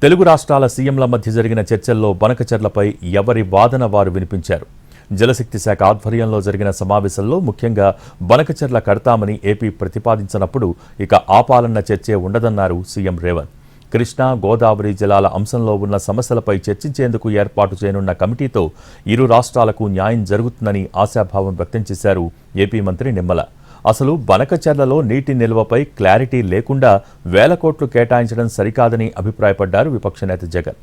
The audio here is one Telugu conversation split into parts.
తెలుగు రాష్ట్రాల సీఎంల మధ్య జరిగిన చర్చల్లో బనకచెర్లపై ఎవరి వాదన వారు వినిపించారు. జలశక్తి శాఖ ఆధ్వర్యంలో జరిగిన సమావేశంలో ముఖ్యంగా బనకచెర్ల కడతామని ఏపీ ప్రతిపాదించినప్పుడు ఇక ఆపాలన్న చర్చే ఉండదన్నారు సీఎం రేవంత్. కృష్ణా గోదావరి జలాల అంశంలో ఉన్న సమస్యలపై చర్చించేందుకు ఏర్పాటు చేయనున్న కమిటీతో ఇరు రాష్ట్రాలకు న్యాయం జరుగుతుందని ఆశాభావం వ్యక్తం చేశారు ఏపీ మంత్రి నిమ్మల. అసలు బనకచెర్లలో నీటి నిల్వపై క్లారిటీ లేకుండా వేల కోట్లు కేటాయించడం సరికాదని అభిప్రాయపడ్డారు విపక్ష నేత జగన్.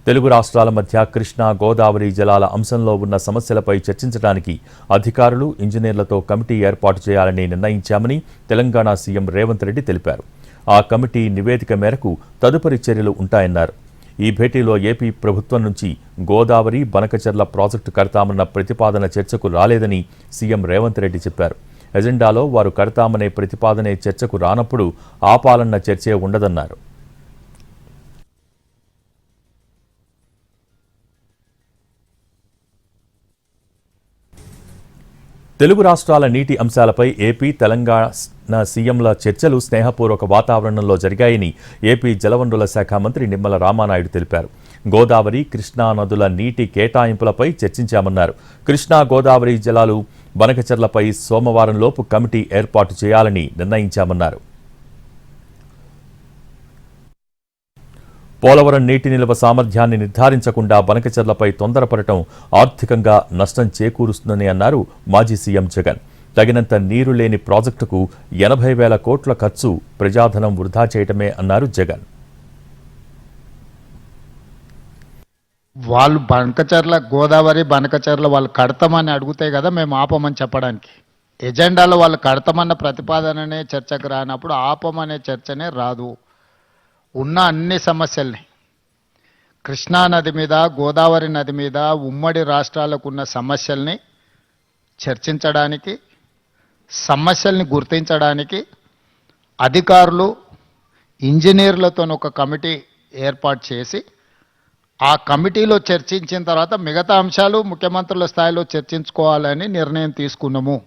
తెలుగు రాష్ట్రాల మధ్య కృష్ణా గోదావరి జలాల అంశంలో ఉన్న సమస్యలపై చర్చించడానికి అధికారులు ఇంజనీర్లతో కమిటీ ఏర్పాటు చేయాలని నిర్ణయించామని తెలంగాణ సీఎం రేవంత్ రెడ్డి తెలిపారు. ఆ కమిటీ నివేదిక మేరకు తదుపరి చర్యలు ఉంటాయన్నారు. ఈ భేటీలో ఏపీ ప్రభుత్వం నుంచి గోదావరి బనకచెర్ల ప్రాజెక్టు కడతామన్న ప్రతిపాదన చర్చకు రాలేదని సీఎం రేవంత్ రెడ్డి చెప్పారు. ఎజెండాలో వారు కడతామనే ప్రతిపాదనే చర్చకు రానప్పుడు ఆపాలన్న చర్చే ఉండదన్నారు. తెలుగు రాష్ట్రాల నీటి అంశాలపై ఏపీ తెలంగాణ సీఎంల చర్చలు స్నేహపూర్వక వాతావరణంలో జరిగాయని ఏపీ జలవనరుల శాఖ మంత్రి నిమ్మల రామానాయుడు తెలిపారు. గోదావరి కృష్ణా నదుల నీటి కేటాయింపులపై చర్చించామన్నారు. కృష్ణా గోదావరి జలాలు బనకచెర్లపై సోమవారంలోపు కమిటీ ఏర్పాటు చేయాలని నిర్ణయించామన్నారు. పోలవరం నీటి నిల్వ సామర్థ్యాన్ని నిర్ధారించకుండా బనకచెర్లపై తొందరపడటం ఆర్థికంగా నష్టం చేకూరుస్తుందని అన్నారు మాజీ సీఎం జగన్. తగినంత నీరు లేని ప్రాజెక్టుకు 80,000 కోట్ల ఖర్చు, ప్రజాధనం వృధా చేయటమే అన్నారు జగన్. వాళ్ళు బనకచెర్ల గోదావరి బనకచెర్ల వాళ్ళు కడతామని అడిగితే కదా మేము ఆపమని చెప్పడానికి. ఎజెండాలో వాళ్ళు కడతామన్న ప్రతిపాదననే చర్చకు రానప్పుడు ఆపమనే చర్చనే రాదు. ఉన్న అన్ని సమస్యల్ని కృష్ణా నది మీద గోదావరి నది మీద ఉమ్మడి రాష్ట్రాలకు ఉన్న సమస్యల్ని చర్చించడానికి, సమస్యల్ని గుర్తించడానికి అధికారులు ఇంజనీర్లతో ఒక కమిటీ ఏర్పాటు చేసి ఆ కమిటీలో చర్చించిన తర్వాత మిగతా అంశాలు ముఖ్యమంత్రుల స్థాయిలో చర్చించుకోవాలని నిర్ణయం తీసుకున్నాము.